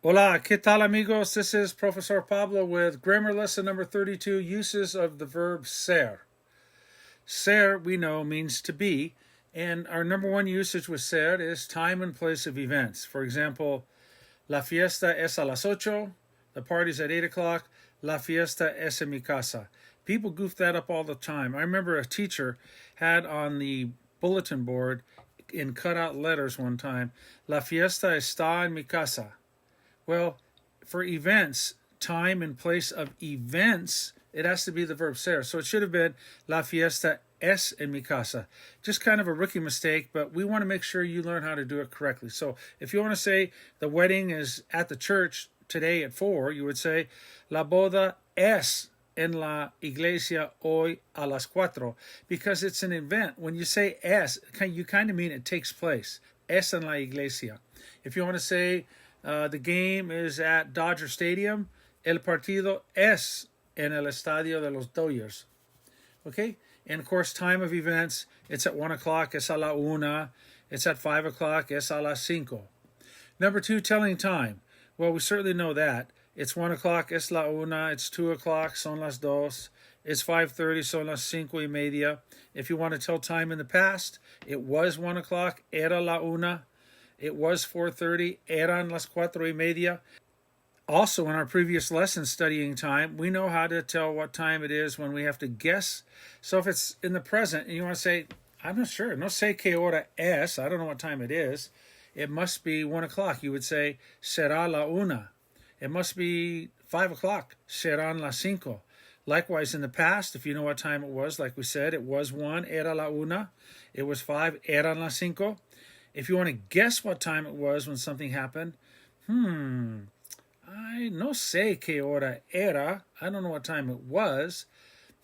Hola, ¿qué tal amigos? This is Profesor Pablo with grammar lesson number 32, uses of the verb ser. Ser, we know, means to be, and our number one usage with ser is time and place of events. For example, la fiesta es a las ocho, the party's at 8 o'clock, la fiesta es en mi casa. People goof that up all the time. I remember a teacher had on the bulletin board in cutout letters one time, la fiesta está en mi casa. Well, for events, time and place of events, it has to be the verb ser. So it should have been la fiesta es en mi casa. Just kind of a rookie mistake, but we want to make sure you learn how to do it correctly. So if you want to say the wedding is at the church today at 4, you would say la boda es en la iglesia hoy a las 4, because it's an event. When you say es, you kind of mean it takes place. Es en la iglesia. If you want to say the game is at Dodger Stadium, el partido es en el estadio de los Dodgers. Okay? And of course, time of events, it's at 1 o'clock, es a la una. It's at 5 o'clock, es a las 5. Number 2, telling time. Well, we certainly know that. It's 1 o'clock, es la una. It's 2 o'clock, son las dos. It's 5:30, son las 5:30. If you want to tell time in the past, it was 1 o'clock, era la una. It was 4:30, eran las 4:30. Also, in our previous lesson studying time, we know how to tell what time it is when we have to guess. So if it's in the present and you want to say, I'm not sure, no sé qué hora es, I don't know what time it is. It must be 1 o'clock. You would say, será la una. It must be 5 o'clock, serán las 5. Likewise, in the past, if you know what time it was, like we said, it was 1, era la una. It was 5, eran las 5. If you want to guess what time it was when something happened, I no sé qué hora era. I don't know what time it was.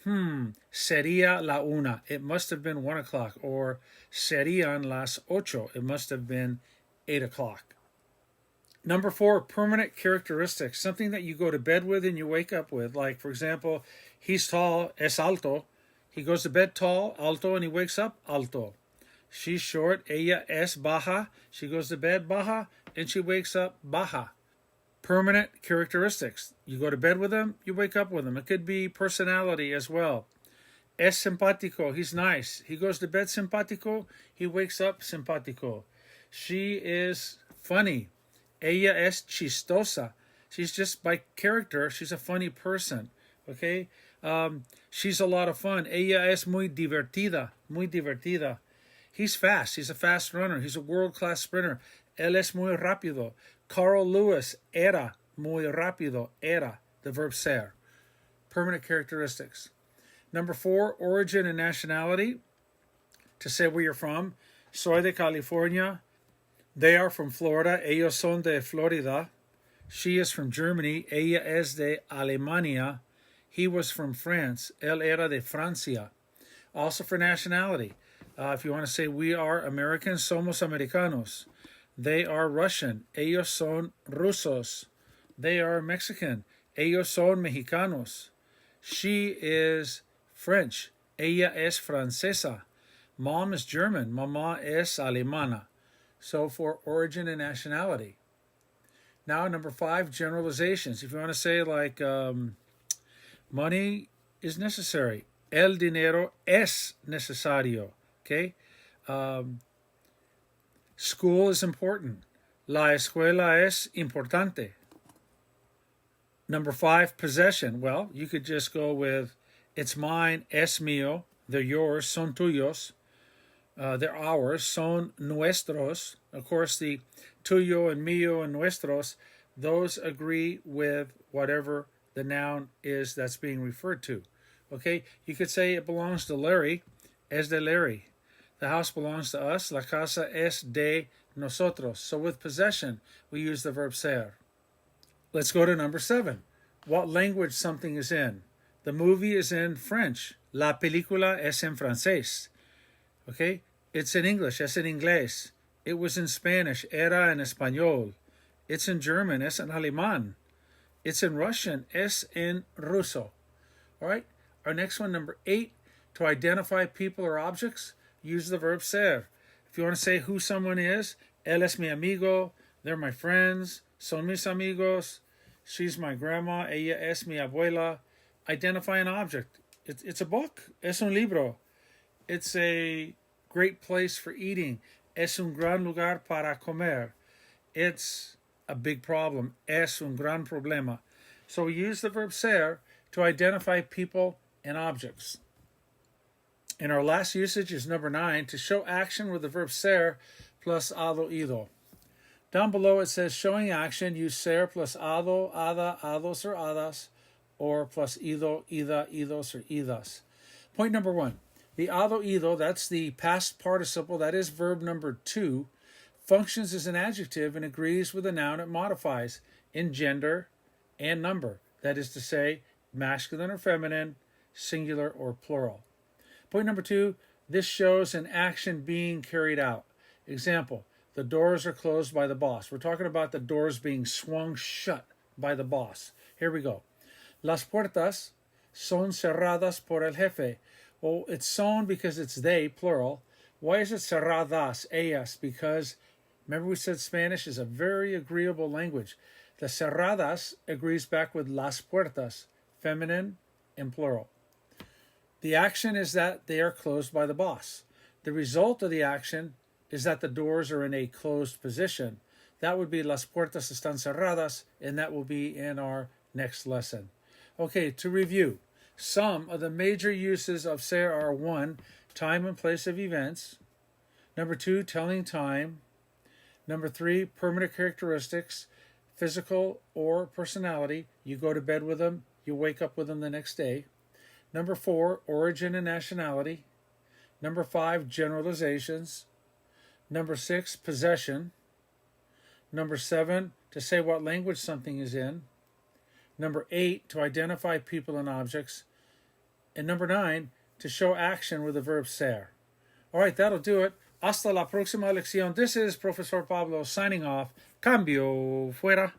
Sería la una. It must have been 1 o'clock. Or serían las ocho. It must have been 8 o'clock. Number 4, permanent characteristics. Something that you go to bed with and you wake up with. Like, for example, he's tall, es alto. He goes to bed tall, alto, and he wakes up alto. She's short, ella es baja. She goes to bed baja, and she wakes up baja. Permanent characteristics. You go to bed with them, you wake up with them. It could be personality as well. Es simpático, he's nice. He goes to bed simpático, he wakes up simpático. She is funny. Ella es chistosa. She's just by character, she's a funny person. Okay? She's a lot of fun. Ella es muy divertida. Muy divertida. He's fast. He's a fast runner. He's a world-class sprinter. Él es muy rápido. Carl Lewis era muy rápido. Era, the verb ser. Permanent characteristics. Number 4, origin and nationality. To say where you're from. Soy de California. They are from Florida. Ellos son de Florida. She is from Germany. Ella es de Alemania. He was from France. Él era de Francia. Also for nationality. If you want to say we are Americans, somos americanos. They are Russian. Ellos son rusos. They are Mexican. Ellos son mexicanos. She is French. Ella es francesa. Mom is German. Mamá es alemana. So for origin and nationality. Now, number 5, generalizations. If you want to say like money is necessary. El dinero es necesario. Okay? School is important. La escuela es importante. Number 5, possession. Well, you could just go with it's mine, es mío. They're yours, son tuyos. They're ours, son nuestros. Of course, the tuyo and mío and nuestros, those agree with whatever the noun is that's being referred to. Okay? You could say it belongs to Larry, es de Larry. The house belongs to us. La casa es de nosotros. So with possession, we use the verb ser. Let's go to number 7. What language something is in. The movie is in French. La película es en francés. Okay? It's in English. Es en inglés. It was in Spanish. Era en español. It's in German. Es en alemán. It's in Russian. Es en ruso. All right? Our next one, number 8. To identify people or objects, use the verb ser. If you want to say who someone is, él es mi amigo, they're my friends, son mis amigos, she's my grandma, ella es mi abuela. Identify an object. It's a book. Es un libro. It's a great place for eating. Es un gran lugar para comer. It's a big problem. Es un gran problema. So we use the verb ser to identify people and objects. And our last usage is number 9, to show action with the verb ser plus ado, ido. Down below it says showing action, use ser plus ado, ada, ados, or adas, or plus ido, ida, idos, or idas. Point number 1. The ado, ido, that's the past participle, that is verb number 2, functions as an adjective and agrees with the noun it modifies in gender and number. That is to say, masculine or feminine, singular or plural. Point number 2, this shows an action being carried out. Example, the doors are closed by the boss. We're talking about the doors being swung shut by the boss. Here we go. Las puertas son cerradas por el jefe. Well, it's son because it's they, plural. Why is it cerradas, ellas? Because, remember we said Spanish is a very agreeable language. The cerradas agrees back with las puertas, feminine and plural. The action is that they are closed by the boss. The result of the action is that the doors are in a closed position. That would be las puertas están cerradas, and that will be in our next lesson. Okay, to review, some of the major uses of ser are 1, time and place of events. Number 2, telling time. Number 3, permanent characteristics, physical or personality. You go to bed with them, you wake up with them the next day. Number 4, origin and nationality. Number 5, generalizations. Number 6, possession. Number 7, to say what language something is in. Number 8, to identify people and objects. And number 9, to show action with the verb ser. All right, that'll do it. Hasta la próxima lección. This is Profesor Pablo signing off. Cambio fuera.